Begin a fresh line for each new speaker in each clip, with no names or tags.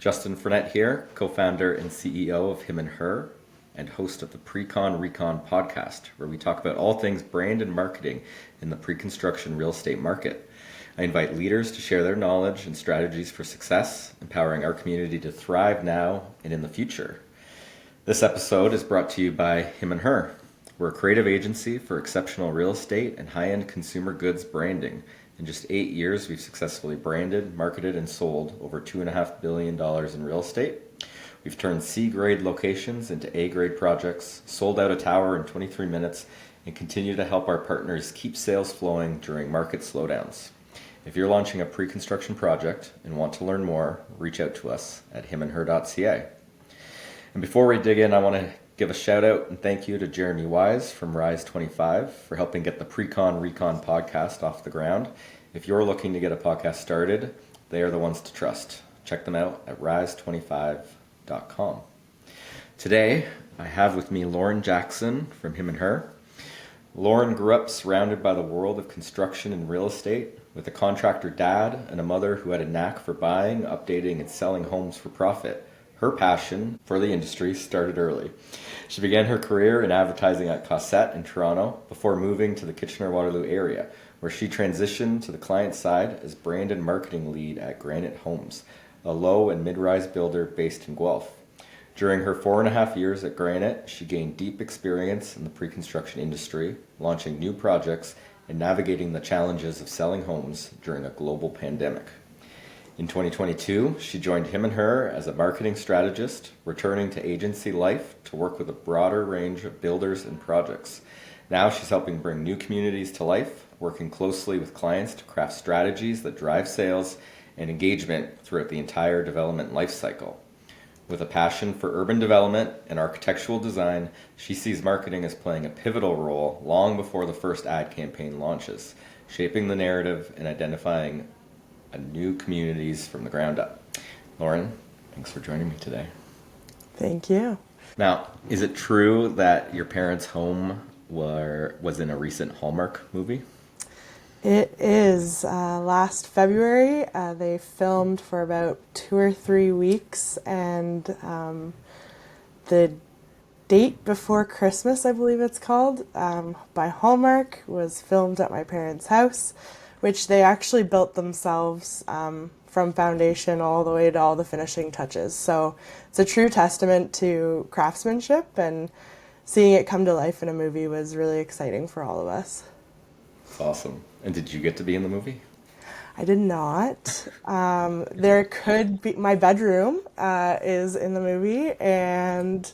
Justin Frenette here, co-founder and CEO of Him and Her, and host of the Pre-Con Recon podcast, where we talk about all things brand and marketing in the pre-construction real estate market. I invite leaders to share their knowledge and strategies for success, empowering our community to thrive now and in the future. This episode is brought to you by Him and Her. We're a creative agency for exceptional real estate and high-end consumer goods branding. In just 8 years, we've successfully branded, marketed, and sold over $2.5 billion in real estate. We've turned C-grade locations into A-grade projects, sold out a tower in 23 minutes, and continue to help our partners keep sales flowing during market slowdowns. If you're launching a pre-construction project and want to learn more, reach out to us at himandher.ca. And before we dig in, I want to give a shout out and thank you to Jeremy Wise from Rise 25 for helping get the Pre-Con Recon podcast off the ground. If you're looking to get a podcast started, they are the ones to trust. Check them out at rise25.com. Today, I have with me Loren Jackson from Him and Her. Loren grew up surrounded by the world of construction and real estate with a contractor dad and a mother who had a knack for buying, updating, and selling homes for profit. Her passion for the industry started early. She began her career in advertising at Cossette in Toronto before moving to the Kitchener-Waterloo area, where she transitioned to the client side as brand and marketing lead at Granite Homes, a low and mid-rise builder based in Guelph. During her 4.5 years at Granite, she gained deep experience in the pre-construction industry, launching new projects and navigating the challenges of selling homes during a global pandemic. In 2022, she joined Him and Her as a marketing strategist, returning to agency life to work with a broader range of builders and projects. Now she's helping bring new communities to life, working closely with clients to craft strategies that drive sales and engagement throughout the entire development life cycle. With a passion for urban development and architectural design, she sees marketing as playing a pivotal role long before the first ad campaign launches, shaping the narrative and identifying new communities from the ground up. Loren, thanks for joining me today.
Thank you.
Now, is it true that your parents' home was in a recent Hallmark movie?
It is. Last February, they filmed for about 2 or 3 weeks, and the date before Christmas, I believe it's called, by Hallmark, was filmed at my parents' house, which they actually built themselves from foundation all the way to all the finishing touches. So it's a true testament to craftsmanship, and seeing it come to life in a movie was really exciting for all of us.
That's awesome. And did you get to be in the movie?
I did not. There could be, my bedroom is in the movie, and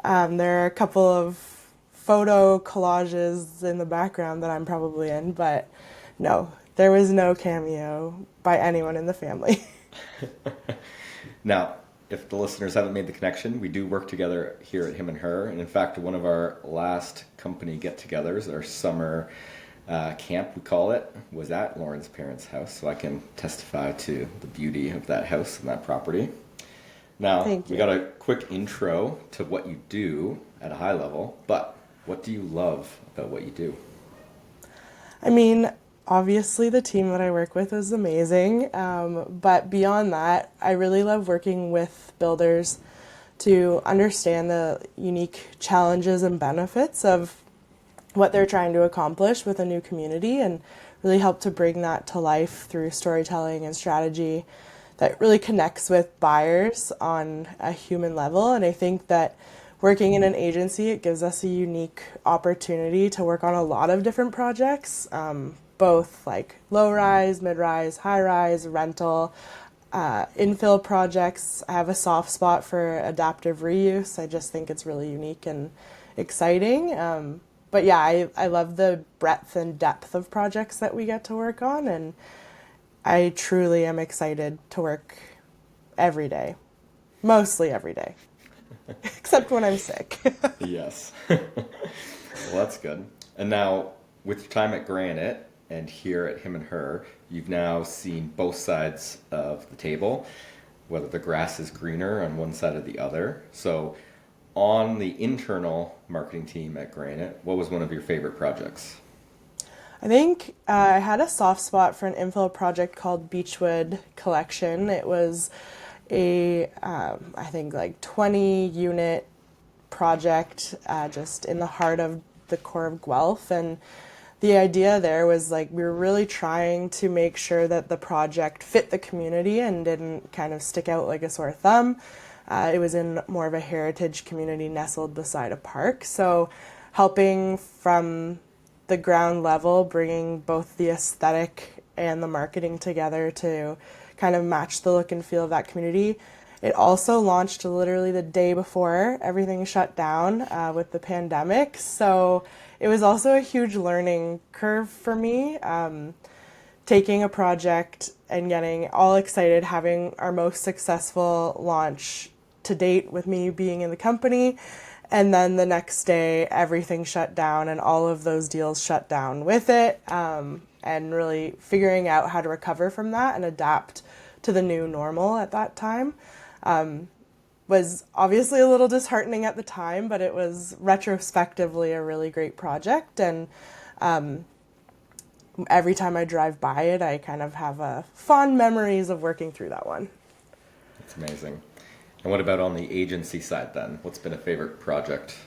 there are a couple of photo collages in the background that I'm probably in, but no, there was no cameo by anyone in the family.
Now, if the listeners haven't made the connection, we do work together here at Him and Her. And in fact, one of our last company get-togethers, our summer camp, we call it, was at Loren's parents' house. So I can testify to the beauty of that house and that property. Now, we got a quick intro to what you do at a high level, but what do you love about what you do?
I mean, obviously the team that I work with is amazing, but beyond that, I really love working with builders to understand the unique challenges and benefits of what they're trying to accomplish with a new community, and really help to bring that to life through storytelling and strategy that really connects with buyers on a human level. And I think that working in an agency, it gives us a unique opportunity to work on a lot of different projects, both like low-rise, mid-rise, high-rise, rental, infill projects. I have a soft spot for adaptive reuse. I just think it's really unique and exciting. But yeah, I love the breadth and depth of projects that we get to work on, and I truly am excited to work every day, mostly every day, except when I'm sick.
Yes. Well, that's good. And now, with your time at Granite and here at Him and Her, you've now seen both sides of the table, whether the grass is greener on one side or the other. So on the internal marketing team at Granite, what was one of your favorite projects?
I think I had a soft spot for an infill project called Beechwood Collection. It was I think like 20 unit project just in the heart of the core of Guelph. And the idea there was like we were really trying to make sure that the project fit the community and didn't kind of stick out like a sore thumb. It was in more of a heritage community nestled beside a park. So helping from the ground level, bringing both the aesthetic and the marketing together to kind of match the look and feel of that community. It also launched literally the day before everything shut down with the pandemic. So it was also a huge learning curve for me, taking a project and getting all excited, having our most successful launch to date with me being in the company. And then the next day, everything shut down and all of those deals shut down with it. And really figuring out how to recover from that and adapt to the new normal at that time was obviously a little disheartening at the time, but it was retrospectively a really great project. And every time I drive by it, I kind of have fond memories of working through that one.
That's amazing. And what about on the agency side then? What's been a favorite project?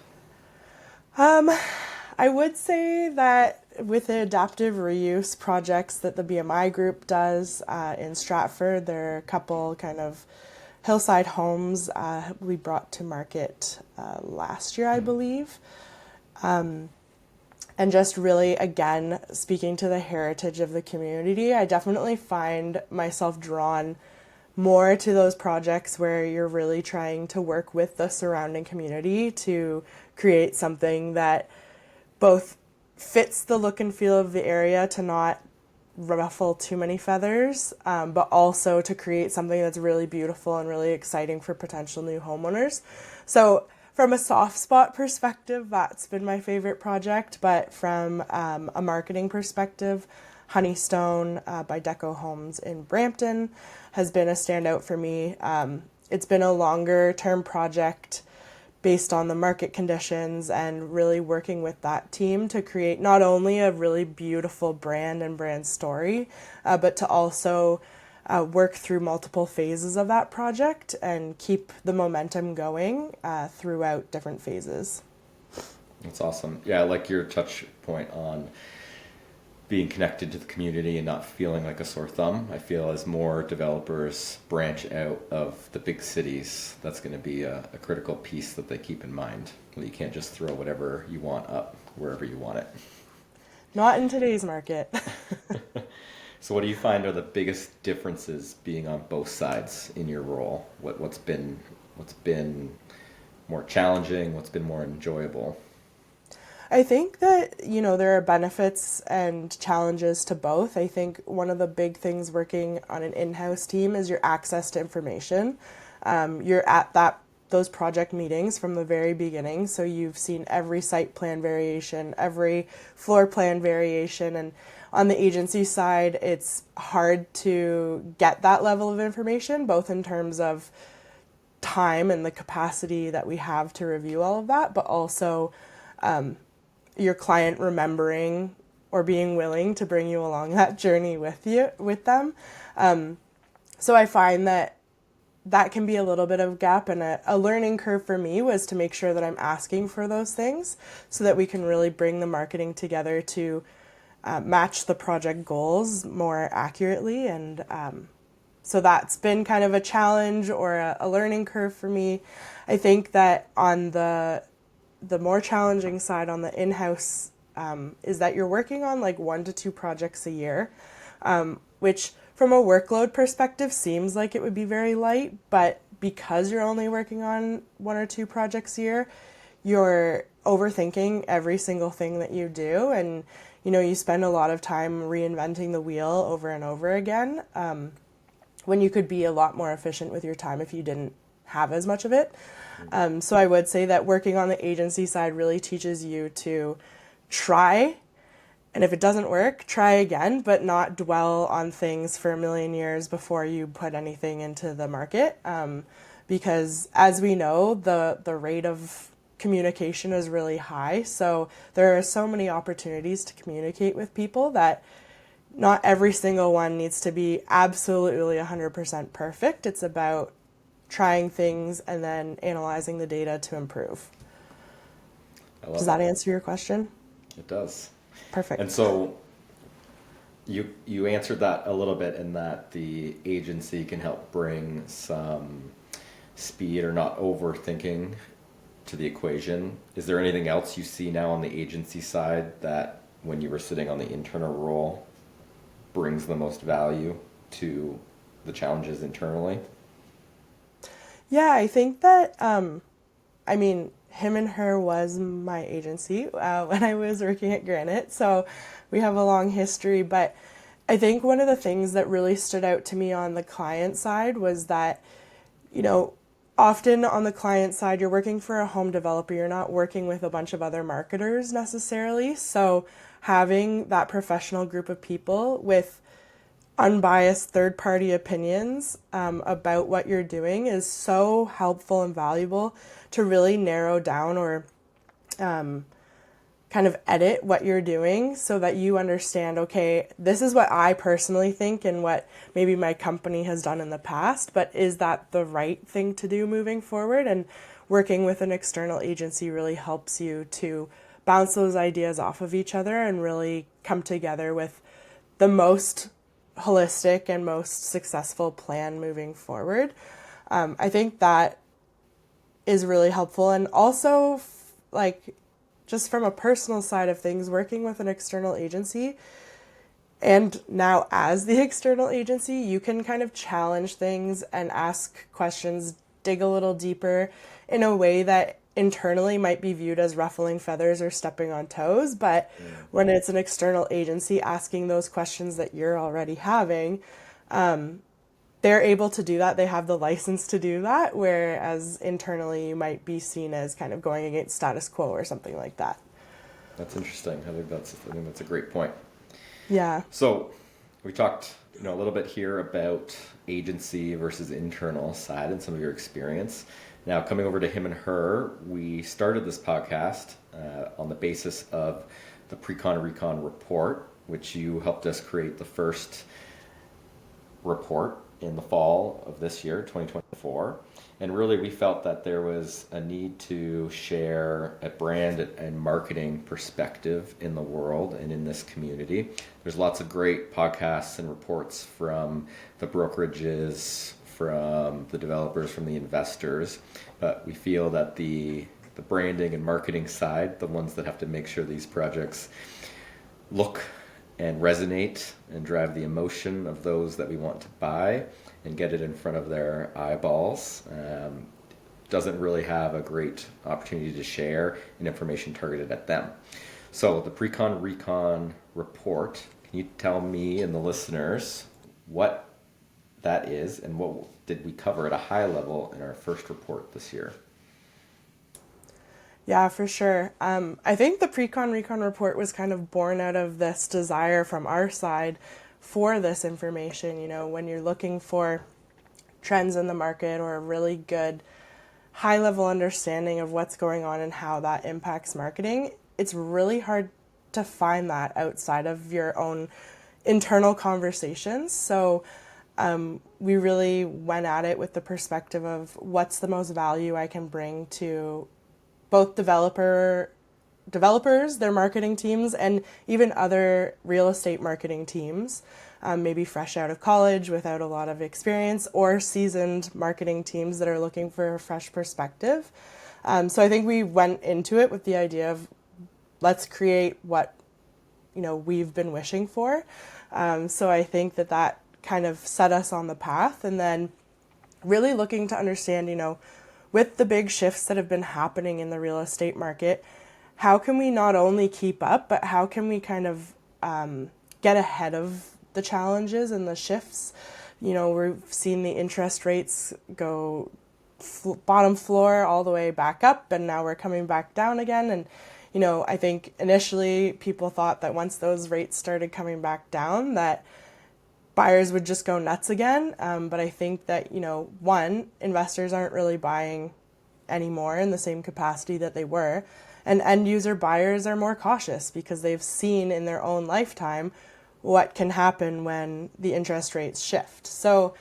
I would say that with the adaptive reuse projects that the BMI group does in Stratford, there are a couple kind of hillside homes we brought to market last year, I believe. And just really, again, speaking to the heritage of the community, I definitely find myself drawn more to those projects where you're really trying to work with the surrounding community to create something that both fits the look and feel of the area to not ruffle too many feathers, but also to create something that's really beautiful and really exciting for potential new homeowners. So from a soft spot perspective, that's been my favorite project, but from a marketing perspective, Honeystone by Deco Homes in Brampton has been a standout for me. It's been a longer term project based on the market conditions and really working with that team to create not only a really beautiful brand and brand story, but to also work through multiple phases of that project and keep the momentum going throughout different phases.
That's awesome. Yeah, I like your touch point on being connected to the community and not feeling like a sore thumb. I feel as more developers branch out of the big cities, that's going to be a critical piece that they keep in mind. You can't just throw whatever you want up wherever you want it.
Not in today's market.
So what do you find are the biggest differences being on both sides in your role? What's been more challenging? What's been more enjoyable?
I think that, there are benefits and challenges to both. I think one of the big things working on an in-house team is your access to information. You're at those project meetings from the very beginning, so you've seen every site plan variation, every floor plan variation, and on the agency side, it's hard to get that level of information, both in terms of time and the capacity that we have to review all of that, but also your client remembering or being willing to bring you along that journey with them. So I find that can be a little bit of a gap, and a learning curve for me was to make sure that I'm asking for those things so that we can really bring the marketing together to match the project goals more accurately. And so that's been kind of a challenge or a learning curve for me. I think that on the more challenging side on the in-house is that you're working on like 1 to 2 projects a year, which from a workload perspective seems like it would be very light, but because you're only working on 1 or 2 projects a year, you're overthinking every single thing that you do, and you spend a lot of time reinventing the wheel over and over again, when you could be a lot more efficient with your time if you didn't have as much of it. So I would say that working on the agency side really teaches you to try, and if it doesn't work, try again, but not dwell on things for a million years before you put anything into the market. Because as we know, the rate of communication is really high. So there are so many opportunities to communicate with people that not every single one needs to be absolutely 100% perfect. It's about trying things and then analyzing the data to improve.
I love
Does that answer your question?
It does.
Perfect.
And so you answered that a little bit in that the agency can help bring some speed or not overthinking to the equation. Is there anything else you see now on the agency side that when you were sitting on the internal role brings the most value to the challenges internally?
Yeah, I think that, I mean, him and her was my agency when I was working at Granite, so we have a long history. But I think one of the things that really stood out to me on the client side was that, you know, often on the client side, you're working for a home developer, you're not working with a bunch of other marketers necessarily. So having that professional group of people with unbiased third party opinions about what you're doing is so helpful and valuable to really narrow down or kind of edit what you're doing so that you understand, okay, this is what I personally think and what maybe my company has done in the past, but is that the right thing to do moving forward? And working with an external agency really helps you to bounce those ideas off of each other and really come together with the most holistic and most successful plan moving forward. I think that is really helpful. And also, like, just from a personal side of things, working with an external agency and now as the external agency, you can kind of challenge things and ask questions, dig a little deeper in a way that internally might be viewed as ruffling feathers or stepping on toes. But when it's an external agency asking those questions that you're already having, they're able to do that. They have the license to do that, whereas internally you might be seen as kind of going against status quo or something like that.
That's interesting. I think that's a great point.
Yeah.
So we talked, a little bit here about agency versus internal side and some of your experience. Now, coming over to him and her, we started this podcast on the basis of the Pre-Con Recon Report, which you helped us create the first report in the fall of this year, 2024. And really, we felt that there was a need to share a brand and marketing perspective in the world and in this community. There's lots of great podcasts and reports from the brokerages, from the developers, from the investors. But we feel that the branding and marketing side, the ones that have to make sure these projects look and resonate and drive the emotion of those that we want to buy and get it in front of their eyeballs, doesn't really have a great opportunity to share and information targeted at them. So the Pre-Con Recon Report, can you tell me and the listeners what that is and what did we cover at a high level in our first report this year?
Yeah, for sure. I think the Pre-Con Recon Report was kind of born out of this desire from our side for this information. When you're looking for trends in the market or a really good high-level understanding of what's going on and how that impacts marketing, it's really hard to find that outside of your own internal conversations. So we really went at it with the perspective of what's the most value I can bring to both developers, their marketing teams, and even other real estate marketing teams, maybe fresh out of college without a lot of experience, or seasoned marketing teams that are looking for a fresh perspective. So I think we went into it with the idea of let's create what we've been wishing for. So I think that kind of set us on the path, and then really looking to understand, with the big shifts that have been happening in the real estate market, how can we not only keep up, but how can we kind of get ahead of the challenges and the shifts? We've seen the interest rates go bottom floor all the way back up, and now we're coming back down again. And, I think initially people thought that once those rates started coming back down, that buyers would just go nuts again. But I think that, one, investors aren't really buying anymore in the same capacity that they were. And end user buyers are more cautious because they've seen in their own lifetime what can happen when the interest rates shift. So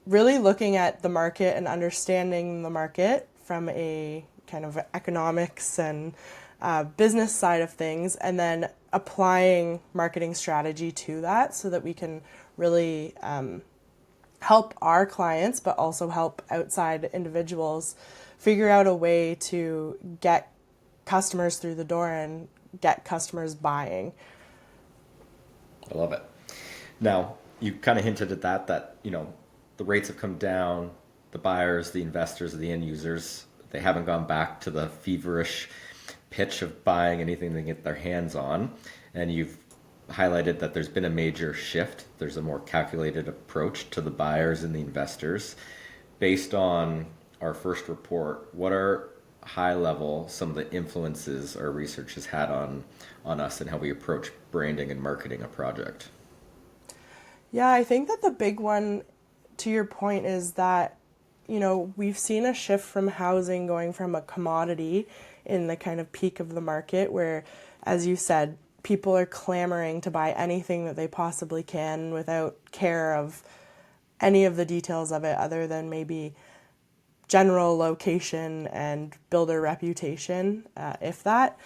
really looking at the market and understanding the market from a kind of economics and business side of things, and then applying marketing strategy to that so that we can really help our clients, but also help outside individuals figure out a way to get customers through the door and get customers buying.
I love it. Now, you kind of hinted at that, the rates have come down, the buyers, the investors, the end users, they haven't gone back to the feverish pitch of buying anything they get their hands on. And you've highlighted that there's been a major shift. There's a more calculated approach to the buyers and the investors. Based on our first report, what are high level some of the influences our research has had on us and how we approach branding and marketing a project?
Yeah, I think that the big one, to your point, is that, we've seen a shift from housing going from a commodity in the kind of peak of the market where, as you said, people are clamoring to buy anything that they possibly can without care of any of the details of it other than maybe general location and builder reputation, if that,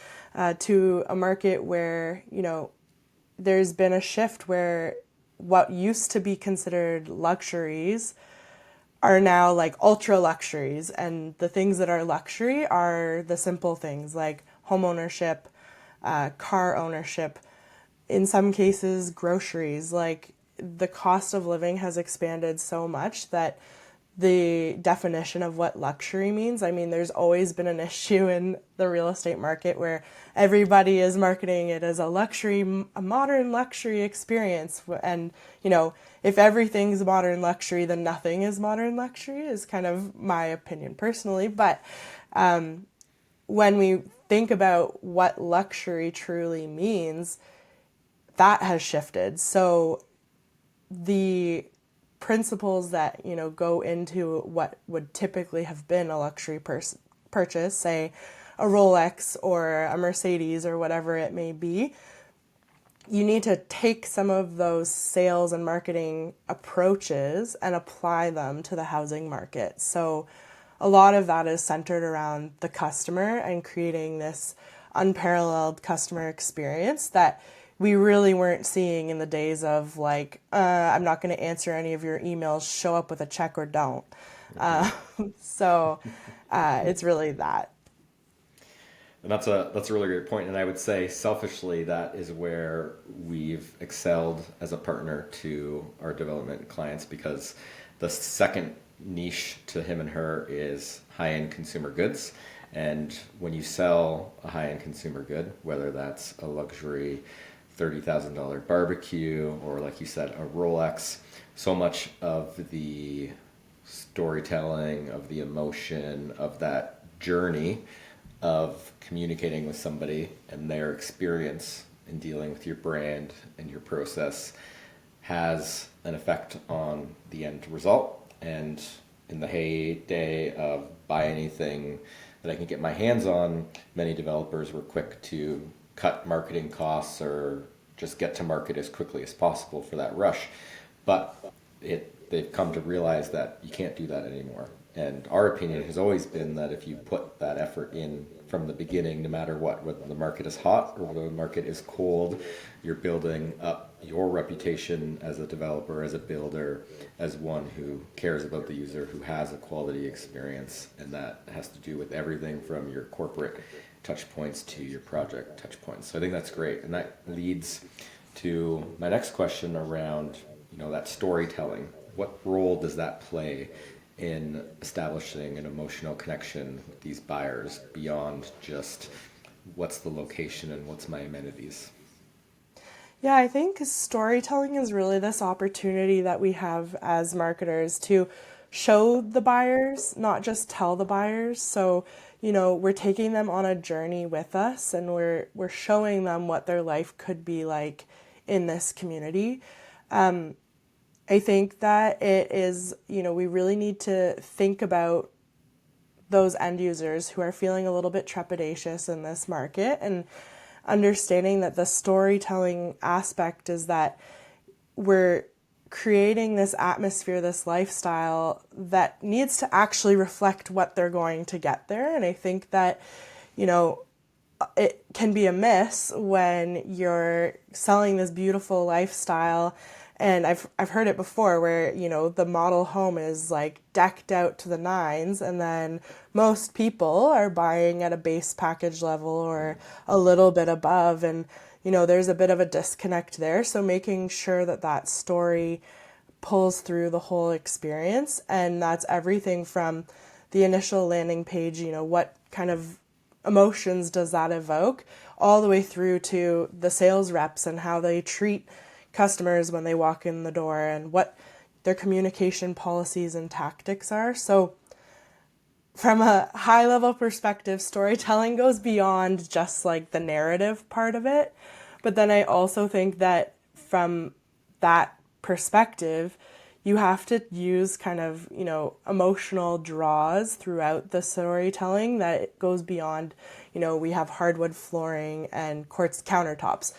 to a market where, there's been a shift where what used to be considered luxuries are now like ultra luxuries, and the things that are luxury are the simple things like home ownership, car ownership, in some cases groceries. Like, the cost of living has expanded so much that the definition of what luxury means, I mean, there's always been an issue in the real estate market where everybody is marketing it as a modern luxury experience. And, if everything's modern luxury, then nothing is modern luxury, is kind of my opinion personally. But when we think about what luxury truly means, that has shifted. So the principles that go into what would typically have been a luxury purchase, say a Rolex or a Mercedes or whatever it may be, you need to take some of those sales and marketing approaches and apply them to the housing market. So a lot of that is centered around the customer and creating this unparalleled customer experience that we really weren't seeing in the days of like, I'm not going to answer any of your emails, show up with a check or don't. So it's really that.
And that's a really great point. And I would say selfishly, that is where we've excelled as a partner to our development clients, because the second niche to him and her is high-end consumer goods. And when you sell a high-end consumer good, whether that's a luxury $30,000 barbecue or, like you said, a Rolex, so much of the storytelling, of the emotion, of that journey of communicating with somebody and their experience in dealing with your brand and your process has an effect on the end result. And in the heyday of buy anything that I can get my hands on, many developers were quick to cut marketing costs or just get to market as quickly as possible for that rush. But they've come to realize that you can't do that anymore. And our opinion has always been that if you put that effort in from the beginning, no matter what, whether the market is hot or whether the market is cold, you're building up your reputation as a developer, as a builder, as one who cares about the user, who has a quality experience. And that has to do with everything from your corporate touch points to your project touch points. So I think that's great. And that leads to my next question around, that storytelling. What role does that play in establishing an emotional connection with these buyers beyond just what's the location and what's my amenities?
Yeah, I think storytelling is really this opportunity that we have as marketers to show the buyers, not just tell the buyers. So, we're taking them on a journey with us, and we're showing them what their life could be like in this community. I think that it is, we really need to think about those end users who are feeling a little bit trepidatious in this market, and understanding that the storytelling aspect is that we're creating this atmosphere, this lifestyle that needs to actually reflect what they're going to get there. And I think that, you know, it can be a miss when you're selling this beautiful lifestyle. And I've heard it before where, you know, the model home is like decked out to the nines, and then most people are buying at a base package level or a little bit above. And, you know, there's a bit of a disconnect there. So making sure that that story pulls through the whole experience. And that's everything from the initial landing page, you know, what kind of emotions does that evoke, all the way through to the sales reps and how they treat customers when they walk in the door and what their communication policies and tactics are. So from a high level perspective, storytelling goes beyond just like the narrative part of it. But then I also think that from that perspective, you have to use kind of, you know, emotional draws throughout the storytelling that it goes beyond, you know, we have hardwood flooring and quartz countertops.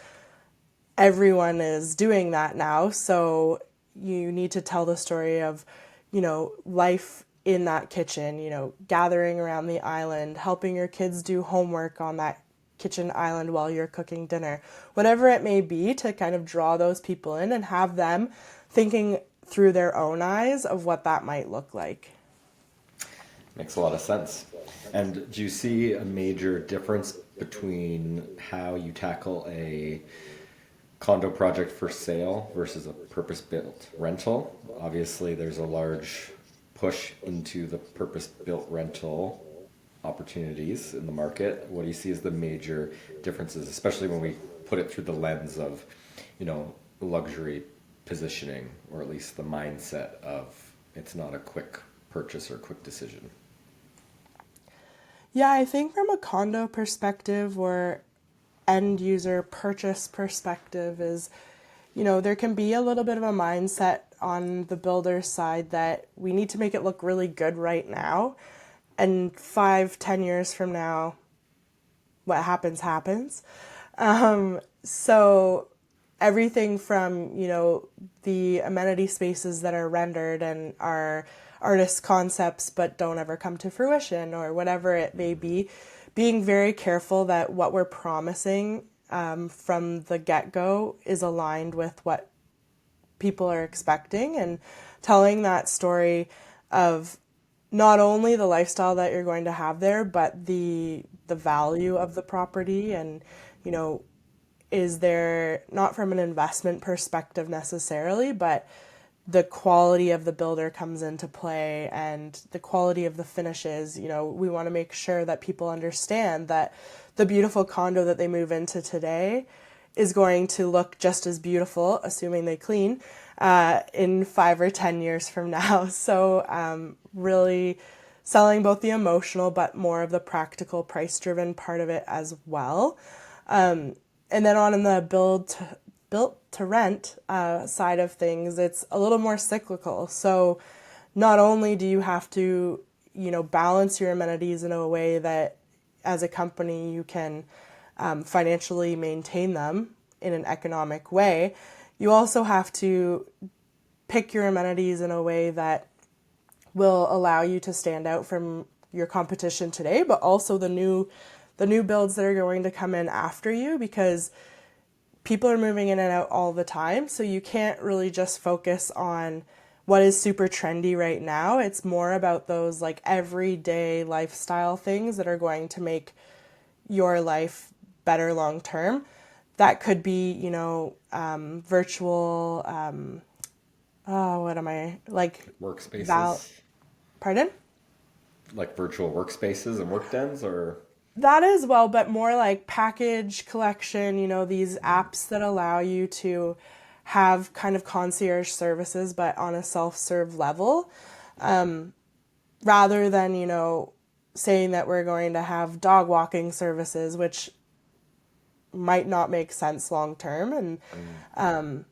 Everyone is doing that now, so you need to tell the story of, you know, life in that kitchen, you know, gathering around the island, helping your kids do homework on that kitchen island while you're cooking dinner, whatever it may be, to kind of draw those people in and have them thinking through their own eyes of what that might look like.
Makes a lot of sense. And do you see a major difference between how you tackle a condo project for sale versus a purpose-built rental? Obviously, there's a large push into the purpose-built rental opportunities in the market. What do you see as the major differences, especially when we put it through the lens of, you know, luxury positioning, or at least the mindset of it's not a quick purchase or quick decision?
Yeah, I think from a condo perspective or end user purchase perspective is, you know, there can be a little bit of a mindset on the builder side that we need to make it look really good right now. And 5-10 years from now, what happens, happens. So everything from, you know, the amenity spaces that are rendered and are artist concepts but don't ever come to fruition or whatever it may be, being very careful that what we're promising from the get-go is aligned with what people are expecting, and telling that story of not only the lifestyle that you're going to have there, but the value of the property. And, you know, is there, not from an investment perspective necessarily, but the quality of the builder comes into play and the quality of the finishes. You know, we want to make sure that people understand that the beautiful condo that they move into today is going to look just as beautiful, assuming they clean, in 5 or 10 years from now. So really selling both the emotional but more of the practical price-driven part of it as well. And then on the built to rent side of things, it's a little more cyclical. So not only do you have to, you know, balance your amenities in a way that as a company you can financially maintain them in an economic way, you also have to pick your amenities in a way that will allow you to stand out from your competition today, but also the new builds that are going to come in after you, because people are moving in and out all the time. So you can't really just focus on what is super trendy right now. It's more about those like everyday lifestyle things that are going to make your life better long term. That could be, you know, virtual, what am I, like,
Workspaces?
Pardon?
Like virtual workspaces and work dens, or?
That as well, but more like package collection, you know, these apps that allow you to have kind of concierge services, but on a self-serve level, rather than, you know, saying that we're going to have dog walking services, which might not make sense long term. And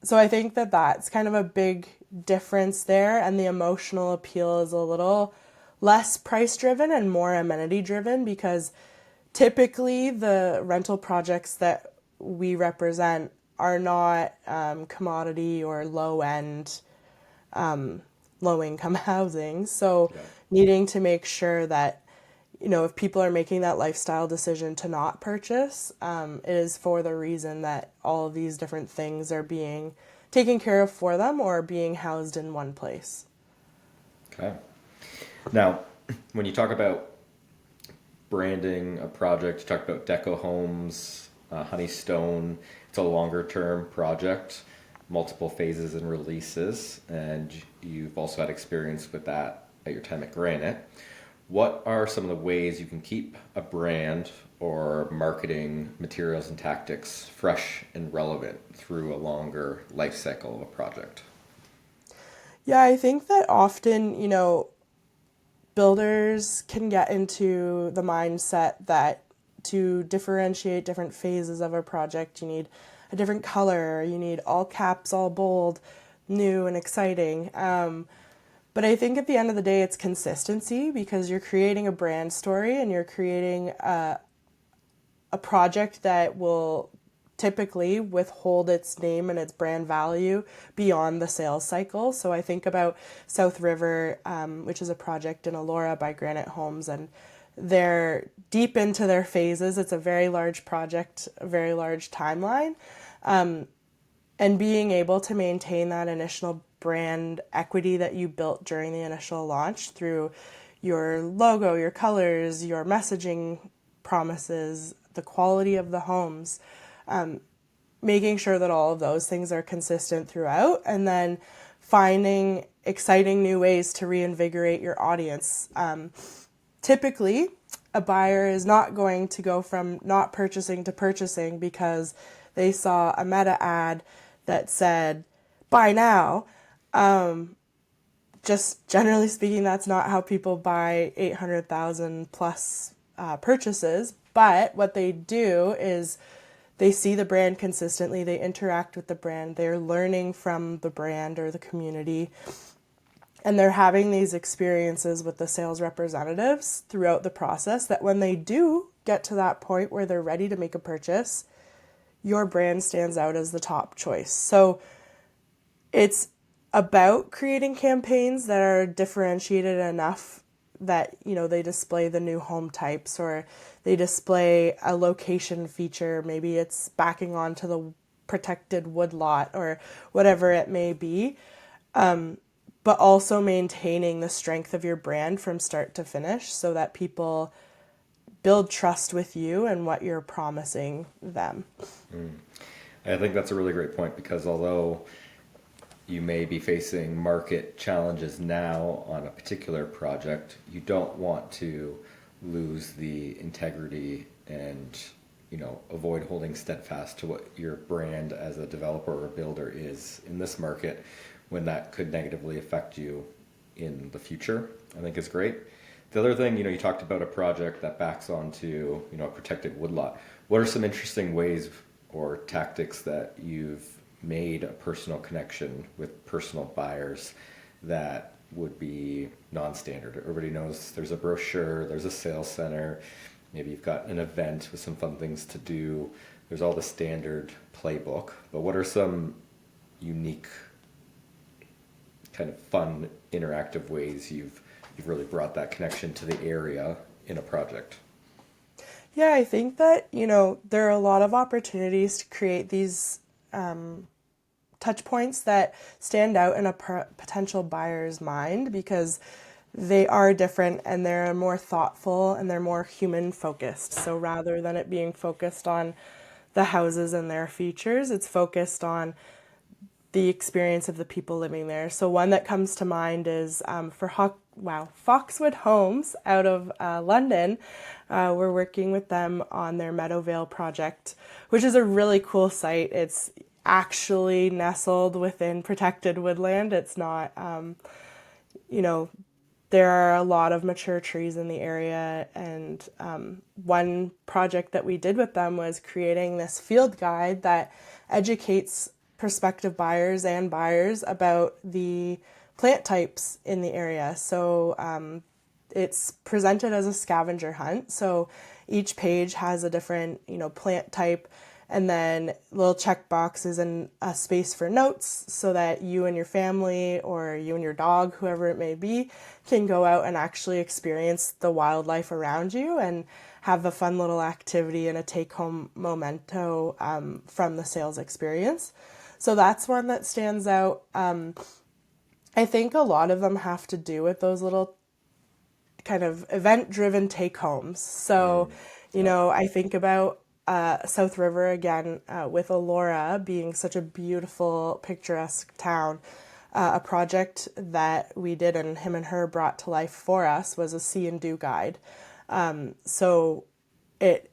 so I think that that's kind of a big difference there, and the emotional appeal is a little less price driven and more amenity driven, because typically the rental projects that we represent are not commodity or low end, low income housing. So
Yeah.
needing to make sure that, if people are making that lifestyle decision to not purchase, it is for the reason that all of these different things are being taken care of for them or being housed in one place.
Okay. Now, when you talk about branding a project, you talk about Deco Homes, Honeystone. It's a longer term project, multiple phases and releases, and you've also had experience with that at your time at Granite. What are some of the ways you can keep a brand or marketing materials and tactics fresh and relevant through a longer life cycle of a project?
Yeah, I think that often, builders can get into the mindset that to differentiate different phases of a project, you need a different color, you need all caps, all bold, new and exciting. But I think at the end of the day, it's consistency because you're creating a brand story and you're creating a project that will typically withhold its name and its brand value beyond the sales cycle. So I think about South River, which is a project in Elora by Granite Homes, and they're deep into their phases. It's a very large project, a very large timeline, and being able to maintain that initial brand equity that you built during the initial launch through your logo, your colors, your messaging promises, the quality of the homes, making sure that all of those things are consistent throughout, and then finding exciting new ways to reinvigorate your audience. Typically, a buyer is not going to go from not purchasing to purchasing because they saw a meta ad that said, buy now. Just generally speaking, that's not how people buy 800,000 plus purchases. But what they do is they see the brand consistently, they interact with the brand, they're learning from the brand or the community, and they're having these experiences with the sales representatives throughout the process that when they do get to that point where they're ready to make a purchase, your brand stands out as the top choice. So it's about creating campaigns that are differentiated enough that they display the new home types or they display a location feature. Maybe it's backing onto the protected woodlot or whatever it may be, but also maintaining the strength of your brand from start to finish so that people build trust with you and what you're promising them.
I think that's a really great point because although you may be facing market challenges now on a particular project, you don't want to lose the integrity and avoid holding steadfast to what your brand as a developer or builder is in this market when that could negatively affect you in the future. I think is great. The other thing, you talked about a project that backs onto a protected woodlot. What are some interesting ways or tactics that you've made a personal connection with personal buyers that would be non-standard? Everybody knows there's a brochure, there's a sales center, maybe you've got an event with some fun things to do. There's all the standard playbook, but what are some unique kind of fun interactive ways you've really brought that connection to the area in a project?
Yeah, I think that, there are a lot of opportunities to create these touch points that stand out in a potential buyer's mind because they are different and they're more thoughtful and they're more human focused. So rather than it being focused on the houses and their features, it's focused on the experience of the people living there. So one that comes to mind is for Foxwood Homes out of London. We're working with them on their Meadowvale project, which is a really cool site. It's actually nestled within protected woodland. It's not, there are a lot of mature trees in the area. And one project that we did with them was creating this field guide that educates prospective buyers and buyers about the plant types in the area. So it's presented as a scavenger hunt. So each page has a different, plant type, and then little check boxes and a space for notes so that you and your family or you and your dog, whoever it may be, can go out and actually experience the wildlife around you and have a fun little activity and a take-home memento from the sales experience. So that's one that stands out. I think a lot of them have to do with those little kind of event-driven take-homes. So, I think about South River again with Elora being such a beautiful, picturesque town. A project that we did and him and her brought to life for us was a see and do guide. So it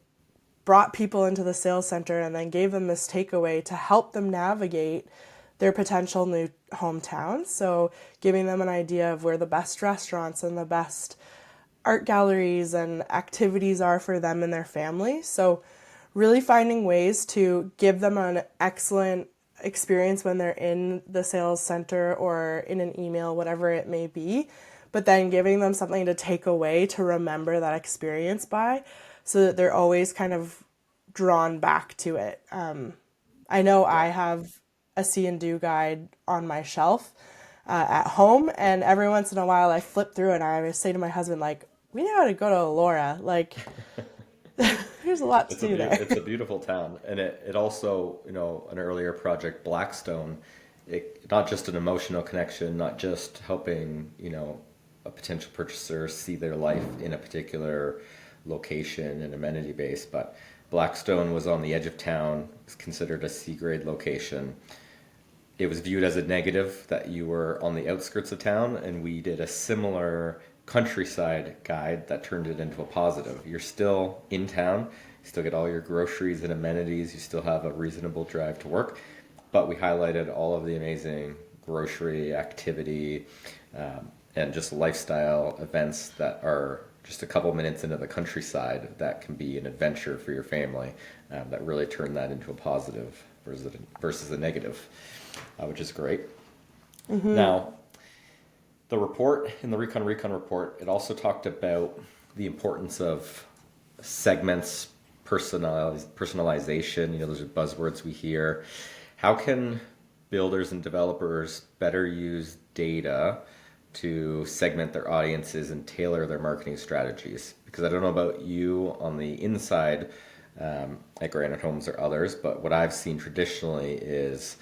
brought people into the sales center and then gave them this takeaway to help them navigate their potential new hometown. So giving them an idea of where the best restaurants and the best art galleries and activities are for them and their family. So really finding ways to give them an excellent experience when they're in the sales center or in an email, whatever it may be, but then giving them something to take away to remember that experience by, so that they're always kind of drawn back to it. I know I have a see and do guide on my shelf at home, and every once in a while I flip through and I always say to my husband, like, we know how to go to Elora. Like, there's a lot to do there.
It's a beautiful town, and it also, an earlier project, Blackstone, not just an emotional connection, not just helping, a potential purchaser see their life in a particular location and amenity base, but Blackstone was on the edge of town. It's considered a C-grade location. It was viewed as a negative that you were on the outskirts of town, and we did a similar countryside guide that turned it into a positive. You're still in town, you still get all your groceries and amenities, you still have a reasonable drive to work, but we highlighted all of the amazing grocery activity and just lifestyle events that are just a couple minutes into the countryside that can be an adventure for your family, that really turned that into a positive versus a negative, which is great. Now, the report, in the Recon report, it also talked about the importance of segments, personalization. Those are buzzwords we hear. How can builders and developers better use data to segment their audiences and tailor their marketing strategies? Because I don't know about you on the inside at Granite Homes or others, but what I've seen traditionally is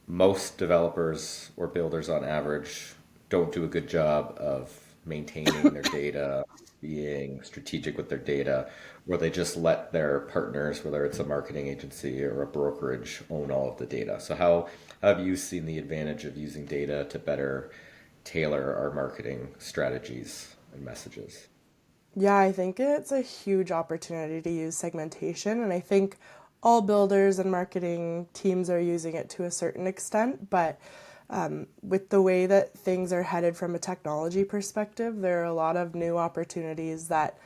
most developers or builders on average don't do a good job of maintaining their data, being strategic with their data, or they just let their partners, whether it's a marketing agency or a brokerage, own all of the data. So how have you seen the advantage of using data to better tailor our marketing strategies and messages?
Yeah, I think it's a huge opportunity to use segmentation, and I think all builders and marketing teams are using it to a certain extent, but with the way that things are headed from a technology perspective, there are a lot of new opportunities that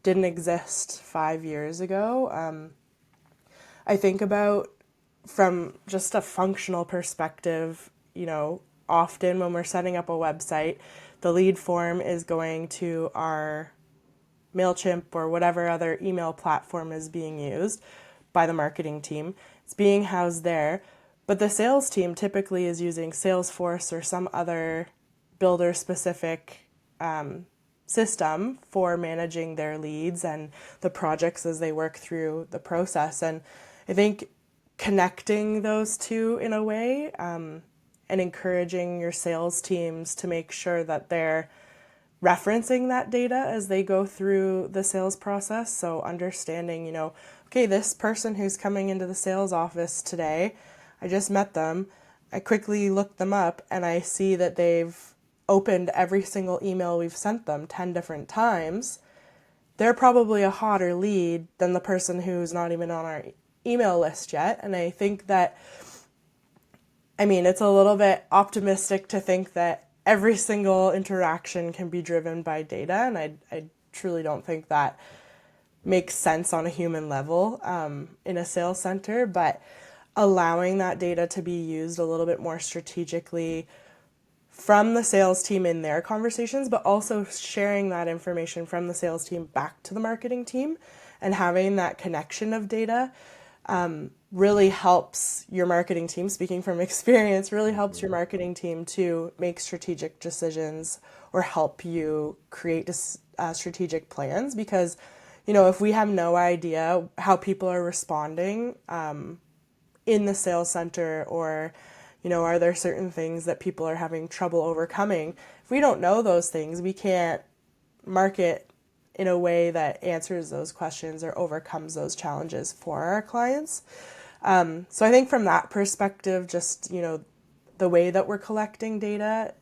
didn't exist 5 years ago. I think about from just a functional perspective, often when we're setting up a website, the lead form is going to our MailChimp or whatever other email platform is being used by the marketing team. It's being housed there. But the sales team typically is using Salesforce or some other builder-specific system for managing their leads and the projects as they work through the process. And I think connecting those two in a way and encouraging your sales teams to make sure that they're referencing that data as they go through the sales process. So understanding, okay, this person who's coming into the sales office today, I just met them. I quickly looked them up and I see that they've opened every single email we've sent them 10 different times. They're probably a hotter lead than the person who's not even on our email list yet. And I think that, it's a little bit optimistic to think that every single interaction can be driven by data. And I truly don't think that makes sense on a human level in a sales center, but allowing that data to be used a little bit more strategically from the sales team in their conversations, but also sharing that information from the sales team back to the marketing team and having that connection of data really helps your marketing team, speaking from experience, really helps your marketing team to make strategic decisions or help you create strategic plans. Because, if we have no idea how people are responding in the sales center, or, are there certain things that people are having trouble overcoming? If we don't know those things, we can't market in a way that answers those questions or overcomes those challenges for our clients. So I think from that perspective, just, the way that we're collecting data,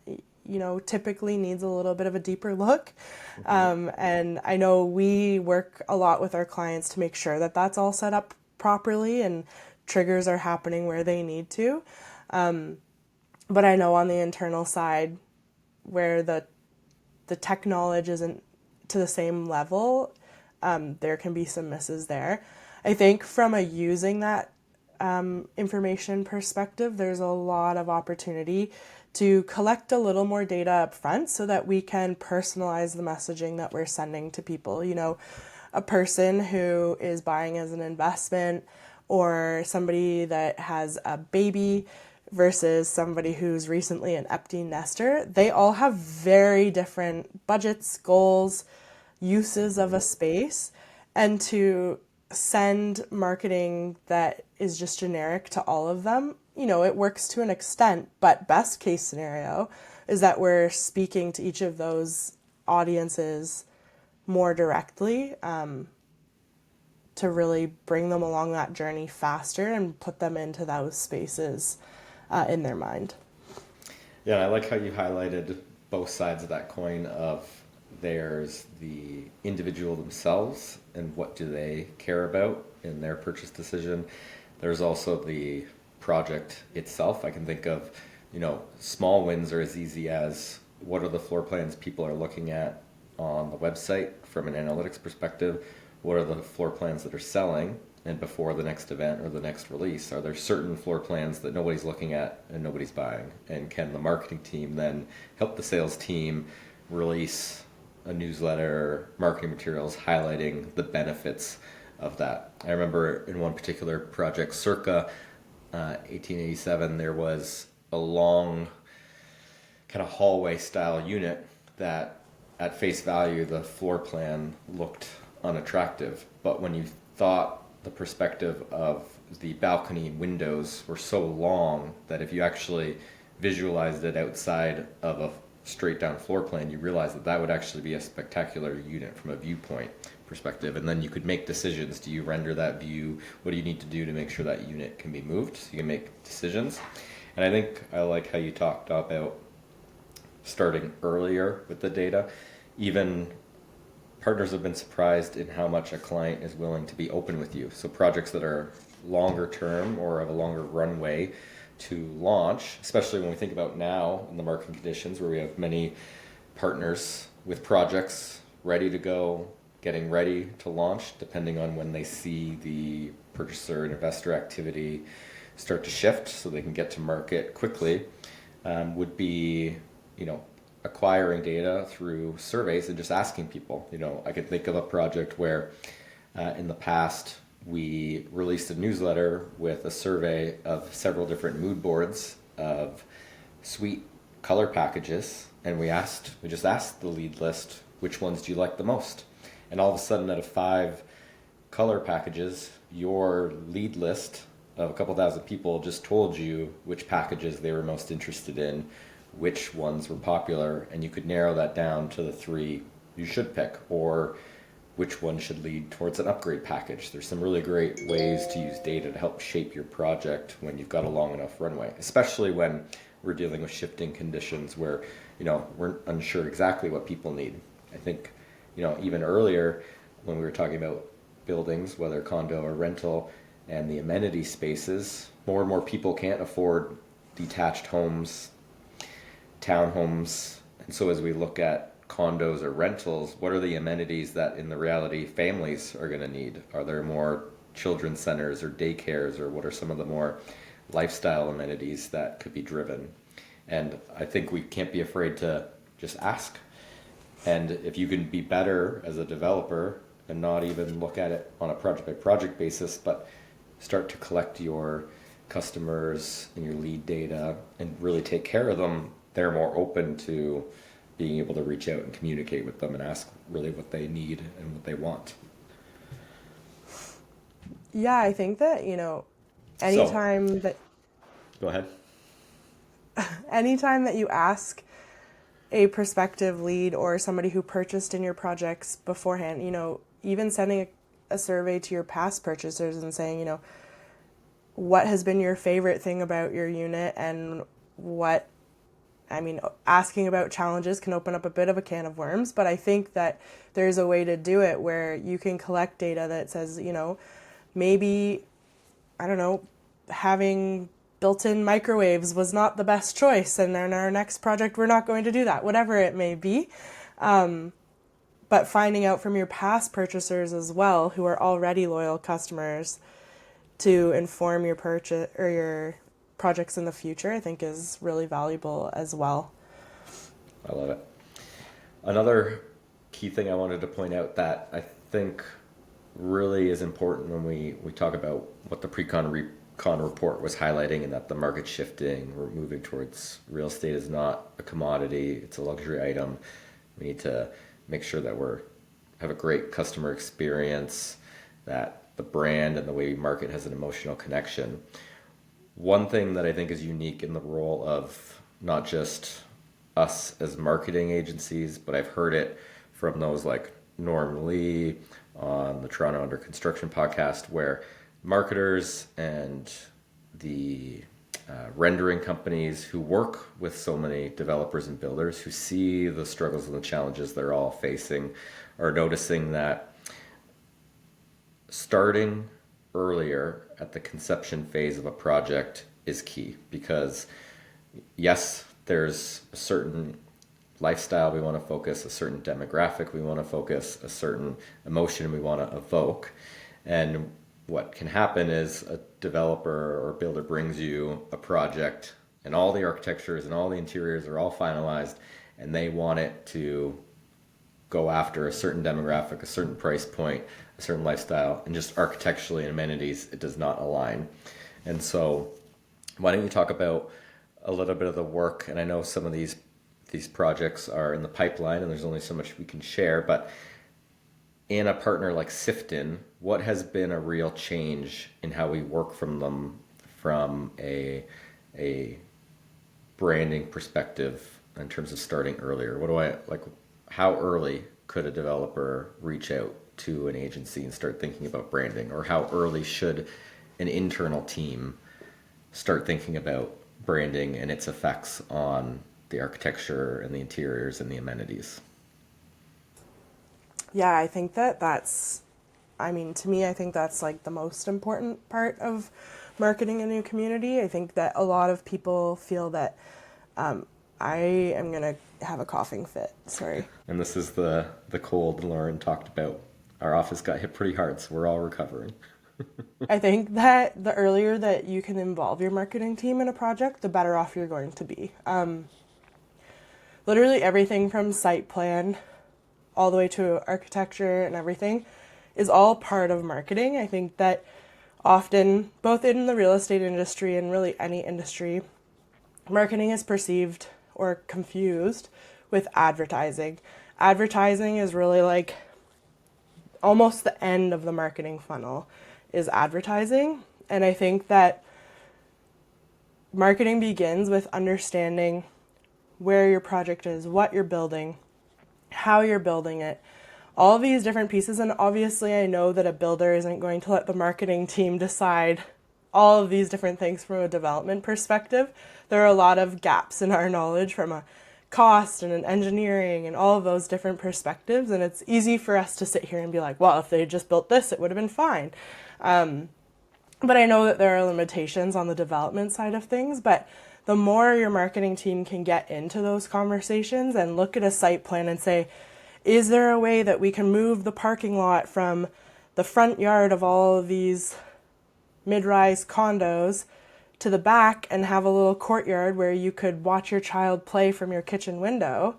typically needs a little bit of a deeper look. And I know we work a lot with our clients to make sure that that's all set up properly and triggers are happening where they need to. But I know on the internal side, where the tech knowledge isn't to the same level, there can be some misses there. I think from a using that information perspective, there's a lot of opportunity to collect a little more data up front so that we can personalize the messaging that we're sending to people. A person who is buying as an investment, or somebody that has a baby versus somebody who's recently an empty nester, they all have very different budgets, goals, uses of a space. And to send marketing that is just generic to all of them, it works to an extent, but best case scenario is that we're speaking to each of those audiences more directly, to really bring them along that journey faster and put them into those spaces in their mind.
Yeah, and I like how you highlighted both sides of that coin of there's the individual themselves and what do they care about in their purchase decision. There's also the project itself. I can think of, small wins are as easy as what are the floor plans people are looking at on the website from an analytics perspective. What are the floor plans that are selling? And before the next event or the next release, are there certain floor plans that nobody's looking at and nobody's buying? And can the marketing team then help the sales team release a newsletter, marketing materials highlighting the benefits of that? I remember in one particular project, circa 1887, there was a long kind of hallway style unit that at face value the floor plan looked unattractive, but when you thought the perspective of the balcony windows were so long that if you actually visualized it outside of a straight down floor plan, you realize that that would actually be a spectacular unit from a viewpoint perspective. And then you could make decisions. Do you render that view? What do you need to do to make sure that unit can be moved? So you can make decisions. And I think I like how you talked about starting earlier with the data. Even partners have been surprised in how much a client is willing to be open with you. So projects that are longer term or have a longer runway to launch, especially when we think about now in the market conditions where we have many partners with projects ready to go, getting ready to launch, depending on when they see the purchaser and investor activity start to shift so they can get to market quickly, would be, acquiring data through surveys and just asking people. I could think of a project where in the past we released a newsletter with a survey of several different mood boards of suite color packages, and we just asked the lead list, which ones do you like the most? And all of a sudden, out of 5 color packages, your lead list of a couple thousand people just told you which packages they were most interested in, which ones were popular, and you could narrow that down to the 3 you should pick, or which one should lead towards an upgrade package. There's some really great ways to use data to help shape your project when you've got a long enough runway, especially when we're dealing with shifting conditions where, we're unsure exactly what people need. I think, even earlier when we were talking about buildings, whether condo or rental, and the amenity spaces, more and more people can't afford detached homes, townhomes. And so as we look at condos or rentals, what are the amenities that in the reality families are going to need? Are there more children's centers or daycares, or what are some of the more lifestyle amenities that could be driven? And I think we can't be afraid to just ask. And if you can be better as a developer and not even look at it on a project by project basis, but start to collect your customers and your lead data and really take care of them, they're more open to being able to reach out and communicate with them and ask really what they need and what they want.
Yeah, I think that, anytime that
Go ahead.
anytime that you ask a prospective lead or somebody who purchased in your projects beforehand, even sending a survey to your past purchasers and saying, what has been your favorite thing about your unit, and asking about challenges can open up a bit of a can of worms, but I think that there's a way to do it where you can collect data that says, maybe, I don't know, having built-in microwaves was not the best choice, and in our next project we're not going to do that, whatever it may be. But finding out from your past purchasers as well, who are already loyal customers, to inform your purchase or your projects in the future, I think is really valuable as well.
I love it. Another key thing I wanted to point out that I think really is important when we talk about what the Pre-Con Recon Report was highlighting, and that the market's shifting. We're moving towards real estate is not a commodity, it's a luxury item. We need to make sure that have a great customer experience, that the brand and the way we market has an emotional connection. One thing that I think is unique in the role of not just us as marketing agencies, but I've heard it from those like Norm Lee on the Toronto Under Construction podcast, where marketers and the rendering companies who work with so many developers and builders who see the struggles and the challenges they're all facing are noticing that starting earlier at the conception phase of a project is key, because yes, there's a certain lifestyle we want to focus, a certain demographic we want to focus, a certain emotion we want to evoke. And what can happen is a developer or builder brings you a project and all the architectures and all the interiors are all finalized, and they want it to go after a certain demographic, a certain price point, a certain lifestyle, and just architecturally and amenities, it does not align. And so why don't you talk about a little bit of the work? And I know some of these projects are in the pipeline and there's only so much we can share, but in a partner like Sifton, what has been a real change in how we work from them from a branding perspective in terms of starting earlier? How early could a developer reach out to an agency and start thinking about branding? Or how early should an internal team start thinking about branding and its effects on the architecture and the interiors and the amenities?
Yeah, I think to me, I think that's like the most important part of marketing a new community. I think that a lot of people feel that I am going to have a coughing fit. Sorry.
And this is the cold Loren talked about. Our office got hit pretty hard, so we're all recovering.
I think that the earlier that you can involve your marketing team in a project, the better off you're going to be. Literally everything from site plan all the way to architecture and everything is all part of marketing. I think that often, both in the real estate industry and really any industry, marketing is perceived or confused with advertising. Advertising is really like almost the end of the marketing funnel is advertising. And I think that marketing begins with understanding where your project is, what you're building, how you're building it, all of these different pieces. And obviously I know that a builder isn't going to let the marketing team decide all of these different things from a development perspective. There are a lot of gaps in our knowledge from a cost and an engineering and all of those different perspectives. And it's easy for us to sit here and be like, well, if they just built this, it would have been fine. But I know that there are limitations on the development side of things, but the more your marketing team can get into those conversations and look at a site plan and say, is there a way that we can move the parking lot from the front yard of all of these mid-rise condos to the back and have a little courtyard where you could watch your child play from your kitchen window?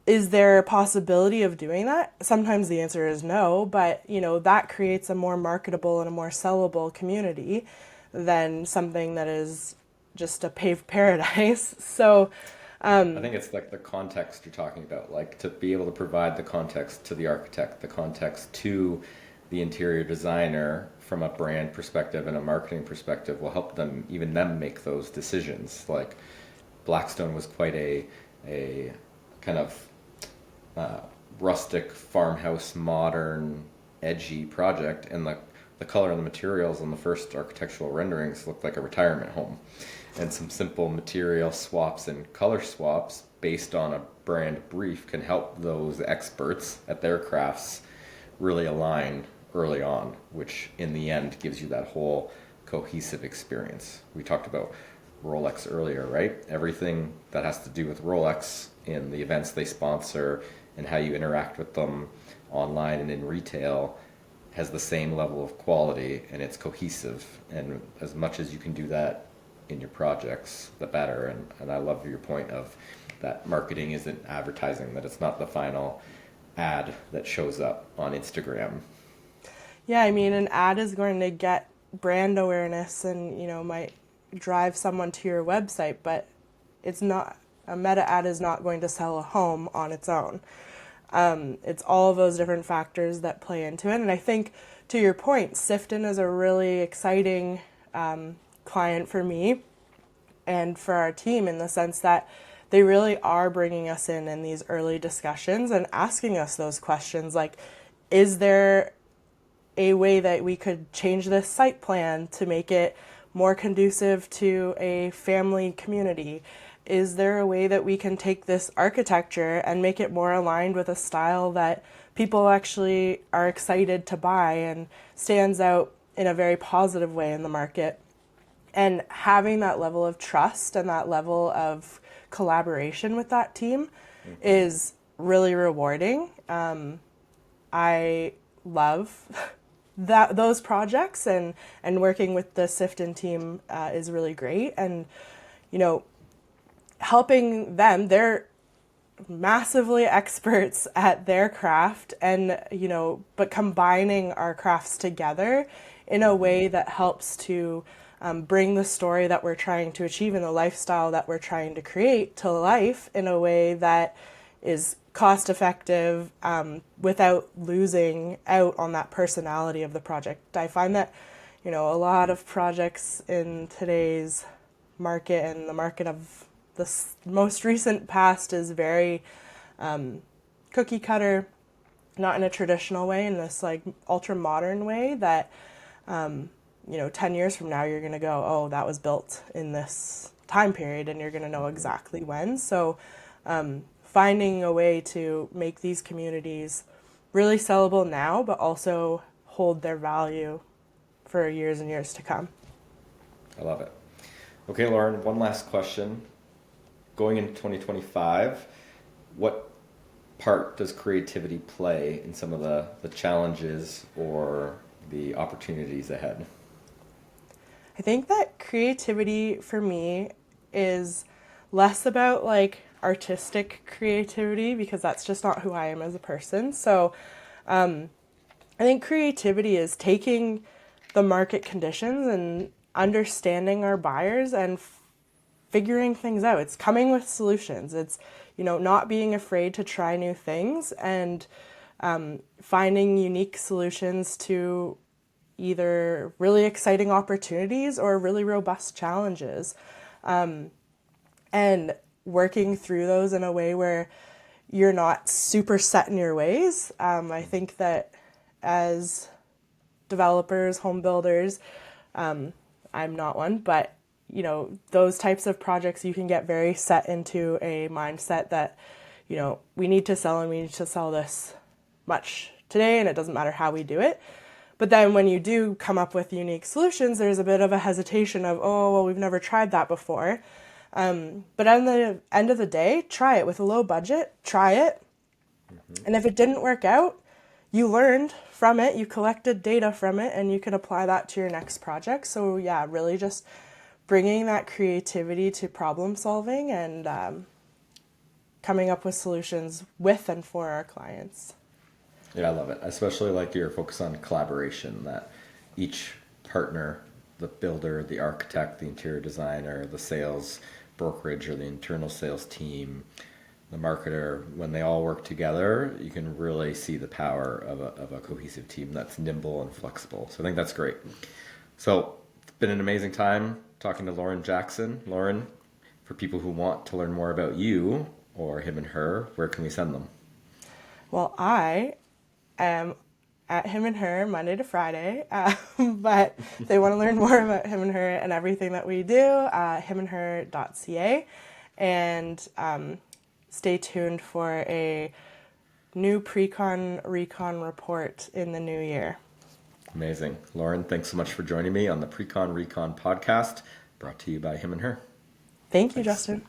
Is there a possibility of doing that? Sometimes the answer is no, but that creates a more marketable and a more sellable community than something that is just a paved paradise. So,
I think it's like the context you're talking about, like to be able to provide the context to the architect, the context to the interior designer from a brand perspective and a marketing perspective will help them, even them, make those decisions. Like Blackstone was quite a kind of uh, rustic farmhouse, modern, edgy project, and the color and the materials on the first architectural renderings looked like a retirement home. And some simple material swaps and color swaps based on a brand brief can help those experts at their crafts really align early on, which in the end gives you that whole cohesive experience. We talked about Rolex earlier, right? Everything that has to do with Rolex in the events they sponsor and how you interact with them online and in retail has the same level of quality, and it's cohesive. And as much as you can do that in your projects, the better. And I love your point of that marketing isn't advertising, that it's not the final ad that shows up on Instagram.
yeah, I mean, an ad is going to get brand awareness and, might drive someone to your website, but it's not, a meta ad is not going to sell a home on its own. It's all of those different factors that play into it. And I think, to your point, Sifton is a really exciting client for me and for our team in the sense that they really are bringing us in these early discussions and asking us those questions like, is there a way that we could change this site plan to make it more conducive to a family community? Is there a way that we can take this architecture and make it more aligned with a style that people actually are excited to buy and stands out in a very positive way in the market? And having that level of trust and that level of collaboration with that team is really rewarding. I love those projects, and working with the Sifton team is really great. And you know, helping them, they're massively experts at their craft, and but combining our crafts together in a way that helps to bring the story that we're trying to achieve and the lifestyle that we're trying to create to life in a way that is cost effective without losing out on that personality of the project. I find that a lot of projects in today's market and the market of the most recent past is very cookie cutter, not in a traditional way, in this like ultra modern way that 10 years from now you're going to go, oh, that was built in this time period, and you're going to know exactly when. So finding a way to make these communities really sellable now, but also hold their value for years and years to come.
I love it. Okay, Loren, one last question. Going into 2025, what part does creativity play in some of the challenges or the opportunities ahead?
I think that creativity for me is less about like artistic creativity, because that's just not who I am as a person. So I think creativity is taking the market conditions and understanding our buyers and figuring things out. It's coming with solutions. It's not being afraid to try new things and finding unique solutions to either really exciting opportunities or really robust challenges, and working through those in a way where you're not super set in your ways. I think that as developers, home builders, I'm not one, but those types of projects, you can get very set into a mindset that we need to sell, and we need to sell this much today, and it doesn't matter how we do it. But then when you do come up with unique solutions, there's a bit of a hesitation of, oh, well, we've never tried that before. But at the end of the day, try it with a low budget, try it. And if it didn't work out, you learned from it, you collected data from it, and you can apply that to your next project. So yeah, really just bringing that creativity to problem solving and coming up with solutions with and for our clients.
Yeah, I love it. I especially like your focus on collaboration, that each partner, the builder, the architect, the interior designer, the sales brokerage or the internal sales team, the marketer, when they all work together, you can really see the power of a cohesive team that's nimble and flexible. So I think that's great. So it's been an amazing time talking to Loren Jackson. Loren, for people who want to learn more about you or him and her, where can we send them?
Well, I am at him and her Monday to Friday, but if they want to learn more about him and her and everything that we do, himandher.ca, and stay tuned for a new Pre-Con Recon Report in the new year.
Amazing. Loren, thanks so much for joining me on the Pre-Con Recon podcast, brought to you by him and her.
Thank you,
Thanks.
Justin.